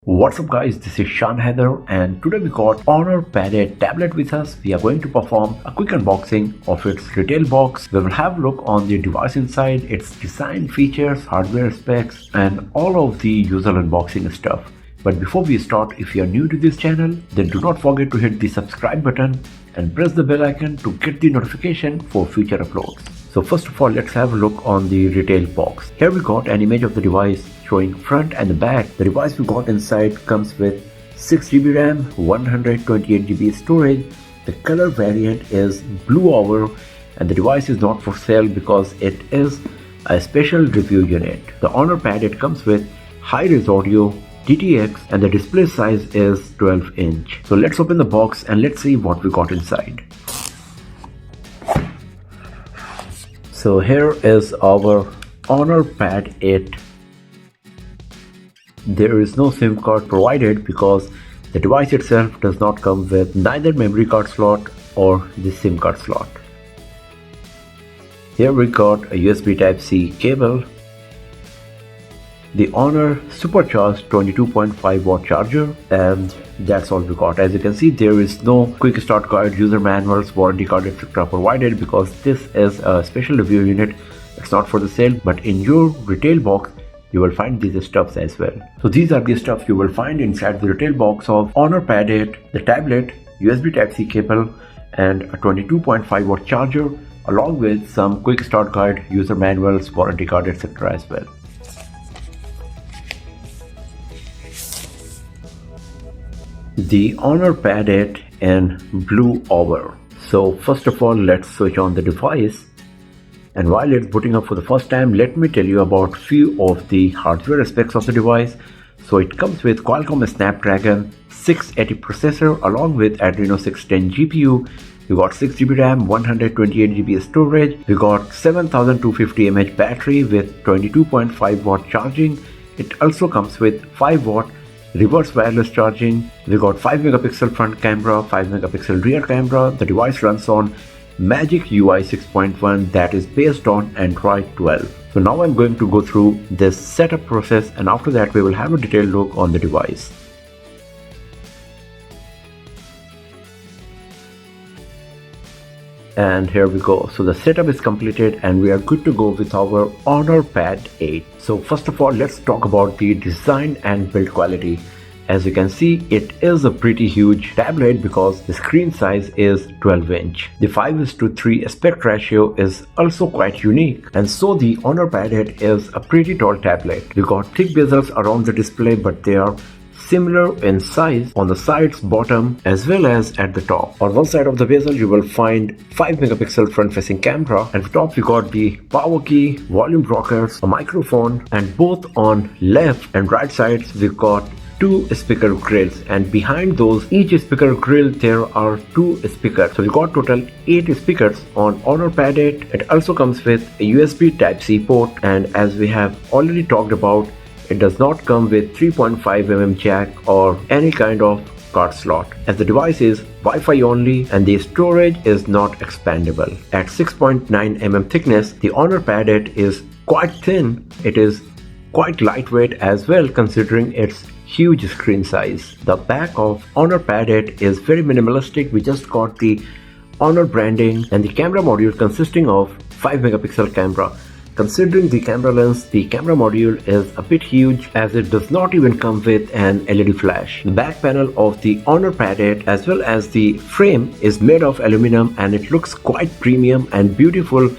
What's up guys, this is Shan Heather and today we got Honor Pad 8 tablet with us. We are going to perform a quick unboxing of its retail box. We will have a look on the device inside, its design, features, hardware specs and all of the usual unboxing stuff. But before we start, if you are new to this channel, then do not forget to hit the subscribe button and press the bell icon to get the notification for future uploads. So first of all, let's have a look on the retail box. Here we got an image of the device showing front and the back. The device we got inside comes with 6GB RAM, 128GB storage. The color variant is Blue Hour and the device is not for sale because it is a special review unit. The Honor Pad 8 comes with high-res audio, DTX and the display size is 12 inch. So let's open the box and let's see what we got inside. So here is our Honor Pad 8. There is no SIM card provided because the device itself does not come with neither memory card slot or the SIM card slot. Here we got a USB Type-C cable, the Honor supercharged 22.5 watt charger, and that's all we got. As you can see, there is no quick start guide, user manuals, warranty card etc. provided because this is a special review unit. It's not for the sale, but in your retail box you will find these stuffs as well. So these are the stuff you will find inside the retail box of Honor Pad 8, the tablet, USB Type-C cable and a 22.5 watt charger along with some quick start guide, user manuals, warranty card etc. as well. The Honor Pad 8 in Blue Hour. So first of all, let's switch on the device. And while it's booting up for the first time, let me tell you about few of the hardware aspects of the device. So it comes with Qualcomm Snapdragon 680 processor along with Adreno 610 GPU. We got 6GB RAM, 128GB storage. We got 7250 mAh battery with 22.5 watt charging. It also comes with 5 watt reverse wireless charging. We got 5 megapixel front camera, 5 megapixel rear camera. The device runs on Magic UI 6.1 that is based on Android 12. So now I'm going to go through this setup process and after that we will have a detailed look on the device. And here we go. So the setup is completed and we are good to go with our Honor Pad 8. So first of all, let's talk about the design and build quality. As you can see, it is a pretty huge tablet because the screen size is 12 inch. The 5:3 aspect ratio is also quite unique, and so the Honor Pad 8 is a pretty tall tablet. We got thick bezels around the display, but they are similar in size on the sides, bottom as well as at the top. On one side of the bezel you will find 5 megapixel front facing camera, and at the top we got the power key, volume rockers, a microphone, and both on left and right sides we got 2 speaker grills, and behind those each speaker grill there are 2 speakers. So we got total 8 speakers on Honor Pad 8. It also comes with a USB Type-C port, and as we have already talked about, it does not come with 3.5mm jack or any kind of card slot, as the device is Wi-Fi only and the storage is not expandable. At 6.9mm thickness, the Honor Pad 8 is quite thin. It is quite lightweight as well considering its huge screen size. The back of Honor Pad 8 is very minimalistic. We just got the Honor branding and the camera module consisting of 5 megapixel camera. Considering the camera lens, the camera module is a bit huge as it does not even come with an LED flash. The back panel of the Honor Pad 8 as well as the frame is made of aluminum and it looks quite premium and beautiful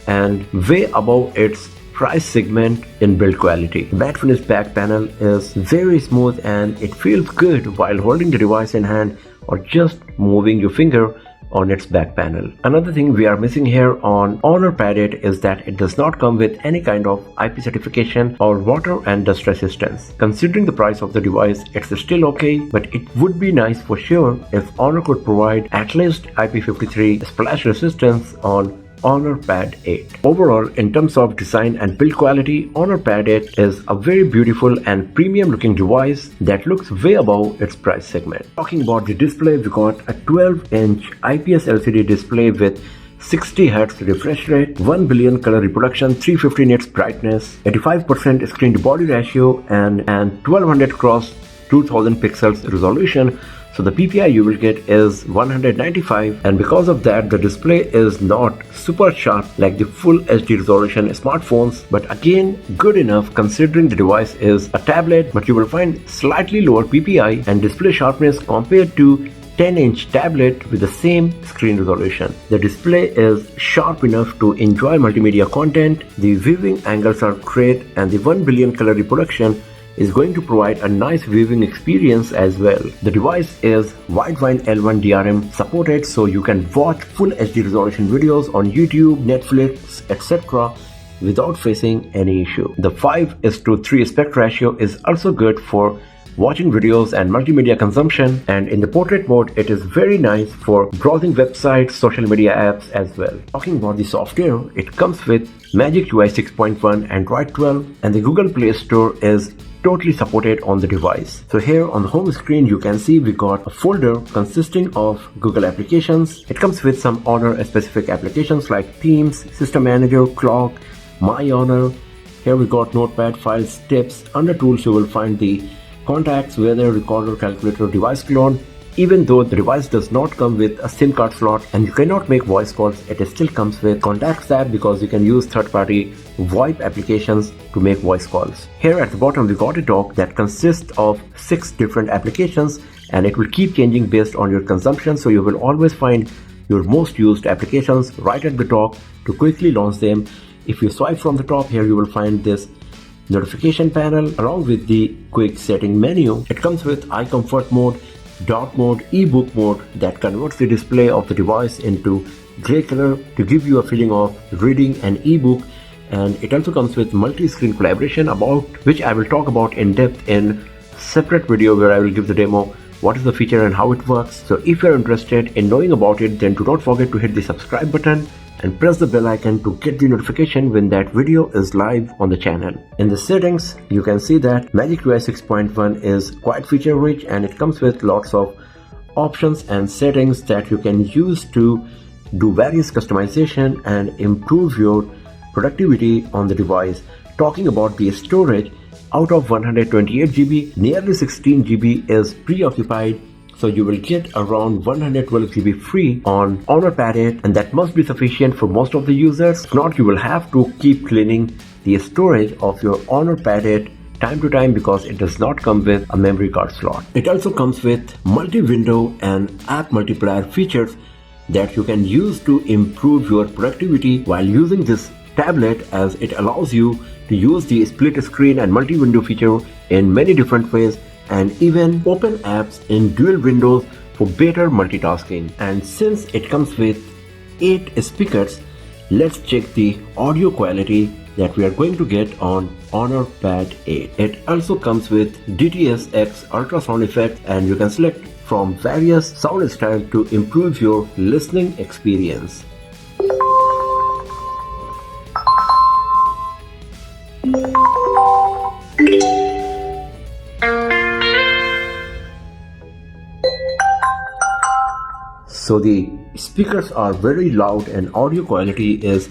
and way above its price segment in build quality. The matte finish back panel is very smooth and it feels good while holding the device in hand or just moving your finger on its back panel. Another thing we are missing here on Honor Pad 8 is that it does not come with any kind of IP certification or water and dust resistance. Considering the price of the device, it's still okay, but it would be nice for sure if Honor could provide at least IP53 splash resistance on Honor Pad 8. Overall, in terms of design and build quality, Honor Pad 8 is a very beautiful and premium looking device that looks way above its price segment. Talking about the display, we got a 12-inch IPS LCD display with 60Hz refresh rate, 1 billion color reproduction, 350 nits brightness, 85% screen to body ratio and 1200 cross 2000 pixels resolution. So the PPI you will get is 195, and because of that the display is not super sharp like the full HD resolution smartphones, but again good enough considering the device is a tablet. But you will find slightly lower PPI and display sharpness compared to 10-inch tablet with the same screen resolution. The display is sharp enough to enjoy multimedia content, the viewing angles are great, and the 1 billion color reproduction is going to provide a nice viewing experience as well. The device is Widevine L1 DRM supported, so you can watch full HD resolution videos on YouTube, Netflix, etc. without facing any issue. The 5:3 aspect ratio is also good for watching videos and multimedia consumption, and in the portrait mode it is very nice for browsing websites, social media apps as well. Talking about the software, it comes with Magic UI 6.1, Android 12, and the Google Play Store is totally supported on the device. So here on the home screen you can see we got a folder consisting of Google applications. It comes with some Honor specific applications like Themes, System Manager, Clock, My Honor. Here we got Notepad, Files, Tips. Under Tools you will find the Contacts, Weather, Recorder, Calculator, Device Clone. Even though the device does not come with a SIM card slot and you cannot make voice calls, it still comes with Contacts app because you can use third-party VoIP applications to make voice calls. Here at the bottom we got a dock that consists of 6 different applications, and it will keep changing based on your consumption, so you will always find your most used applications right at the top to quickly launch them. If you swipe from the top, here you will find this notification panel along with the quick setting menu. It comes with iComfort mode, dark mode, ebook mode that converts the display of the device into gray color to give you a feeling of reading an ebook, and it also comes with multi-screen collaboration, about which I will talk about in depth in separate video where I will give the demo what is the feature and how it works. So if you're interested in knowing about it, then do not forget to hit the subscribe button and press the bell icon to get the notification when that video is live on the channel. In the settings, you can see that Magic UI 6.1 is quite feature rich, and it comes with lots of options and settings that you can use to do various customization and improve your productivity on the device. Talking about the storage, out of 128 GB, nearly 16 GB is preoccupied. So you will get around 112 GB free on Honor Pad 8, and that must be sufficient for most of the users. If not, you will have to keep cleaning the storage of your Honor Pad 8 time to time because it does not come with a memory card slot. It also comes with multi-window and app multiplier features that you can use to improve your productivity while using this tablet, as it allows you to use the split screen and multi-window feature in many different ways, and even open apps in dual windows for better multitasking. And since it comes with 8 speakers, let's check the audio quality that we are going to get on Honor Pad 8. It also comes with DTS-X ultrasound effect, and you can select from various sound styles to improve your listening experience. So the speakers are very loud and audio quality is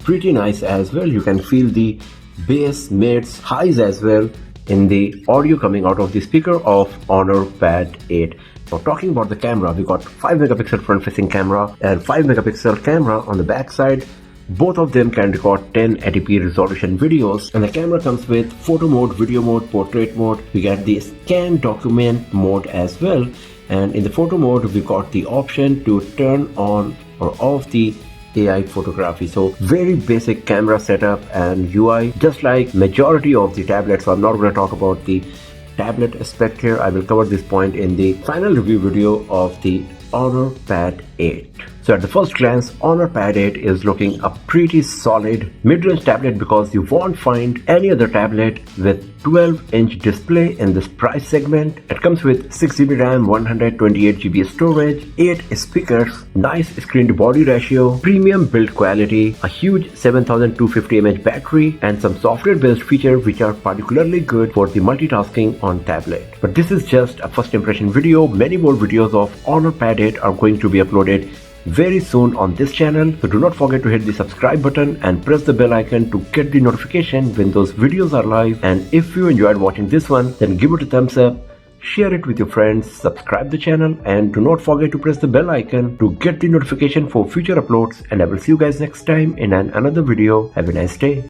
pretty nice as well. You can feel the bass, mids, highs as well in the audio coming out of the speaker of Honor Pad 8. Now talking about the camera, we got 5 megapixel front facing camera and 5 megapixel camera on the back side. Both of them can record 1080p resolution videos, and the camera comes with photo mode, video mode, portrait mode. We get the scan document mode as well, and in the photo mode we got the option to turn on or off the AI photography. So very basic camera setup and UI, just like majority of the tablets. So I'm not going to talk about the tablet aspect here. I will cover this point in the final review video of the Honor Pad 8. So at the first glance, Honor Pad 8 is looking a pretty solid mid-range tablet because you won't find any other tablet with 12-inch display in this price segment. It comes with 6GB RAM, 128GB storage, 8 speakers, nice screen to body ratio, premium build quality, a huge 7250 mAh battery, and some software-based features which are particularly good for the multitasking on tablet. But this is just a first impression video. Many more videos of Honor Pad 8 are going to be uploaded very soon on this channel, so do not forget to hit the subscribe button and press the bell icon to get the notification when those videos are live. And if you enjoyed watching this one, then give it a thumbs up, share it with your friends, subscribe the channel, and do not forget to press the bell icon to get the notification for future uploads. And I will see you guys next time in another video. Have a nice day.